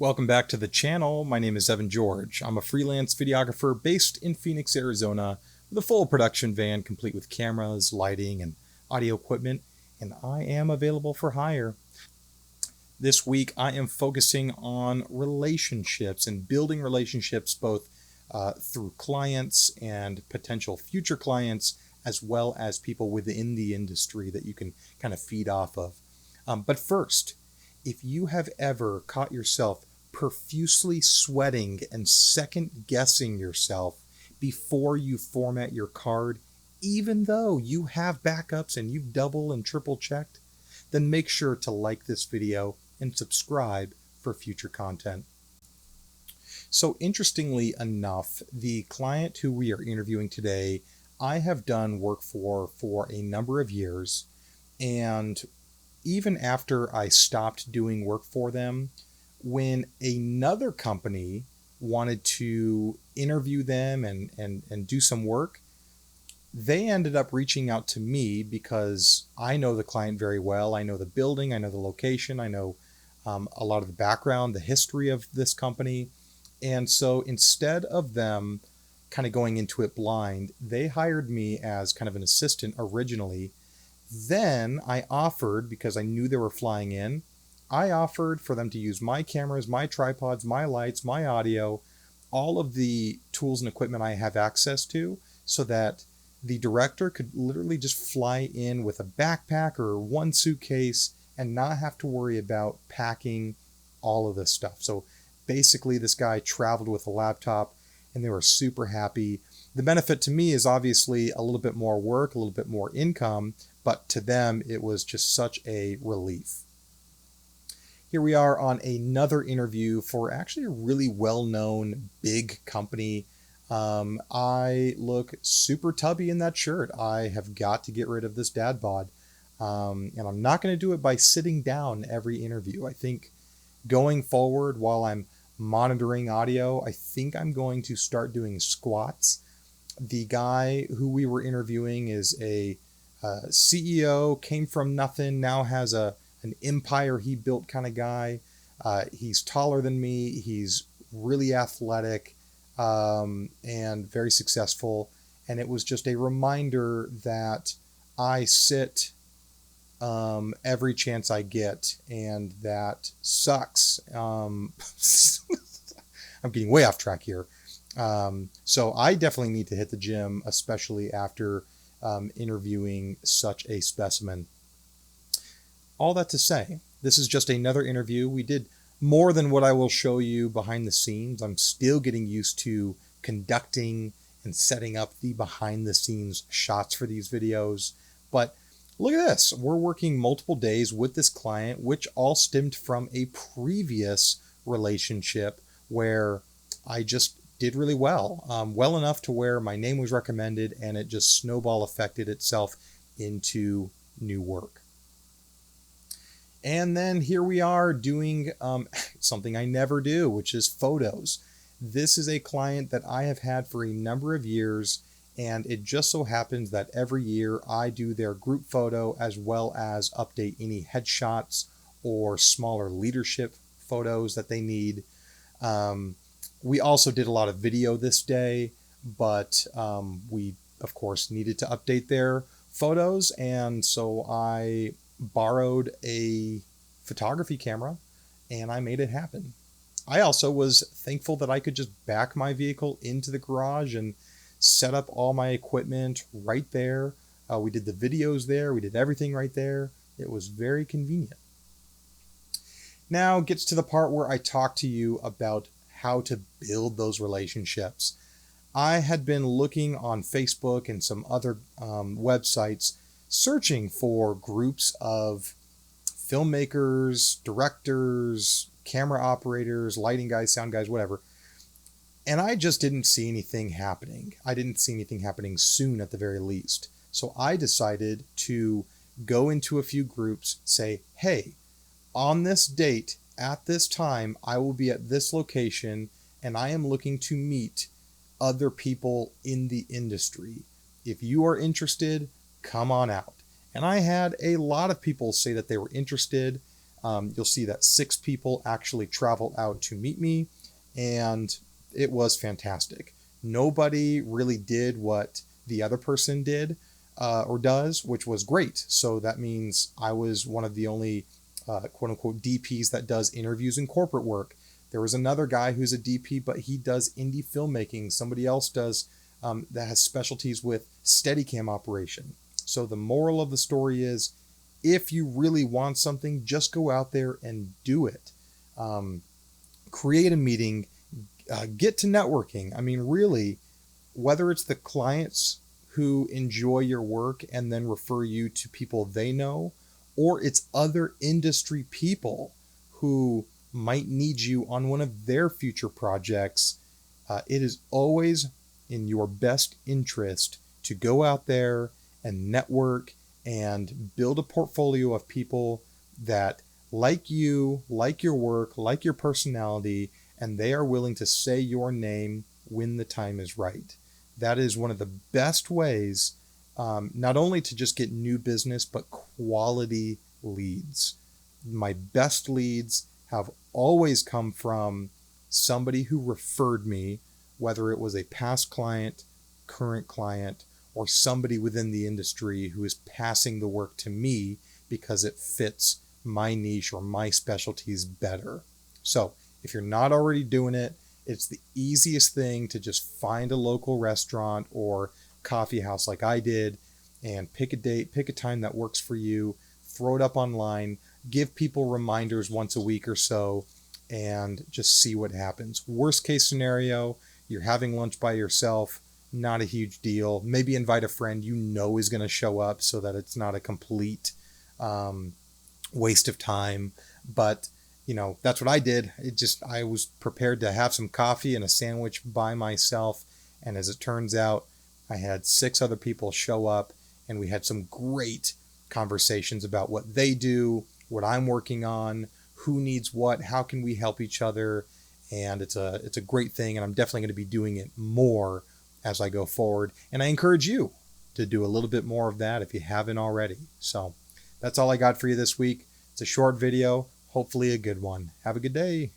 Welcome back to the channel. My name is Evan George. I'm a freelance videographer based in Phoenix, Arizona, with a full production van complete with cameras, lighting, and audio equipment, and I am available for hire. This week, I am focusing on relationships and building relationships both through clients and potential future clients, as well as people within the industry that you can kind of feed off of. But first, if you have ever caught yourself profusely sweating and second guessing yourself before you format your card, even though you have backups and you've double and triple checked, then make sure to like this video and subscribe for future content. So interestingly enough, the client who we are interviewing today, I have done work for a number of years, and even after I stopped doing work for them, when another company wanted to interview them and do some work, they ended up reaching out to me because I know the client very well. I know the building, I know the location, I know a lot of the background, the history of this company. And so instead of them kind of going into it blind, they hired me as kind of an assistant originally. Then I offered, because I knew they were flying in, I offered for them to use my cameras, my tripods, my lights, my audio, all of the tools and equipment I have access to, so that the director could literally just fly in with a backpack or one suitcase and not have to worry about packing all of this stuff. So basically, this guy traveled with a laptop and they were super happy. The benefit to me is obviously a little bit more work, a little bit more income, but to them, it was just such a relief. Here we are on another interview for actually a really well-known big company. I look super tubby in that shirt. I have got to get rid of this dad bod. And I'm not going to do it by sitting down every interview. I think going forward, while I'm monitoring audio, I think I'm going to start doing squats. The guy who we were interviewing is a CEO, came from nothing, now has an empire he built kind of guy. He's taller than me. He's really athletic and very successful. And it was just a reminder that I sit every chance I get, and that sucks. I'm getting way off track here. So I definitely need to hit the gym, especially after interviewing such a specimen. All that to say, this is just another interview. We did more than what I will show you behind the scenes. I'm still getting used to conducting and setting up the behind the scenes shots for these videos. But look at this. We're working multiple days with this client, which all stemmed from a previous relationship where I just did really well. Well enough to where my name was recommended, and it just snowball affected itself into new work. And then here we are doing something I never do, which is photos. This is a client that I have had for a number of years, and it just so happens that every year I do their group photo as well as update any headshots or smaller leadership photos that they need. We also did a lot of video this day, but we, of course, needed to update their photos, and so I borrowed a photography camera and I made it happen. I also was thankful that I could just back my vehicle into the garage and set up all my equipment right there. We did the videos there. We did everything right there. It was very convenient. Now gets to the part where I talk to you about how to build those relationships. I had been looking on Facebook and some other websites, searching for groups of filmmakers, directors, camera operators, lighting guys, sound guys, whatever. And I just didn't see anything happening. I didn't see anything happening soon at the very least. So I decided to go into a few groups, say, hey, on this date, at this time, I will be at this location, and I am looking to meet other people in the industry. If you are interested, come on out. And I had a lot of people say that they were interested. you'll see that 6 people actually traveled out to meet me, and it was fantastic. Nobody really did what the other person did or does, which was great. So that means I was one of the only quote unquote DPs that does interviews and corporate work. There was another guy who's a DP, but he does indie filmmaking. Somebody else does that has specialties with Steadicam operation. So the moral of the story is, if you really want something, just go out there and do it. Create a meeting, get to networking. I mean, really, whether it's the clients who enjoy your work and then refer you to people they know, or it's other industry people who might need you on one of their future projects, it is always in your best interest to go out there and network and build a portfolio of people that like you, like your work, like your personality, and they are willing to say your name when the time is right. That is one of the best ways, not only to just get new business, but quality leads. My best leads have always come from somebody who referred me, whether it was a past client, current client, or somebody within the industry who is passing the work to me because it fits my niche or my specialties better. So if you're not already doing it, it's the easiest thing to just find a local restaurant or coffee house like I did and pick a date, pick a time that works for you, throw it up online, give people reminders once a week or so, and just see what happens. Worst case scenario, you're having lunch by yourself, not a huge deal. Maybe invite a friend you know is going to show up so that it's not a complete waste of time. But that's what I did. I was prepared to have some coffee and a sandwich by myself. And as it turns out, I had 6 other people show up, and we had some great conversations about what they do, what I'm working on, who needs what, how can we help each other. And it's a great thing. And I'm definitely going to be doing it more as I go forward. And I encourage you to do a little bit more of that if you haven't already. So that's all I got for you this week. It's a short video, hopefully a good one. Have a good day.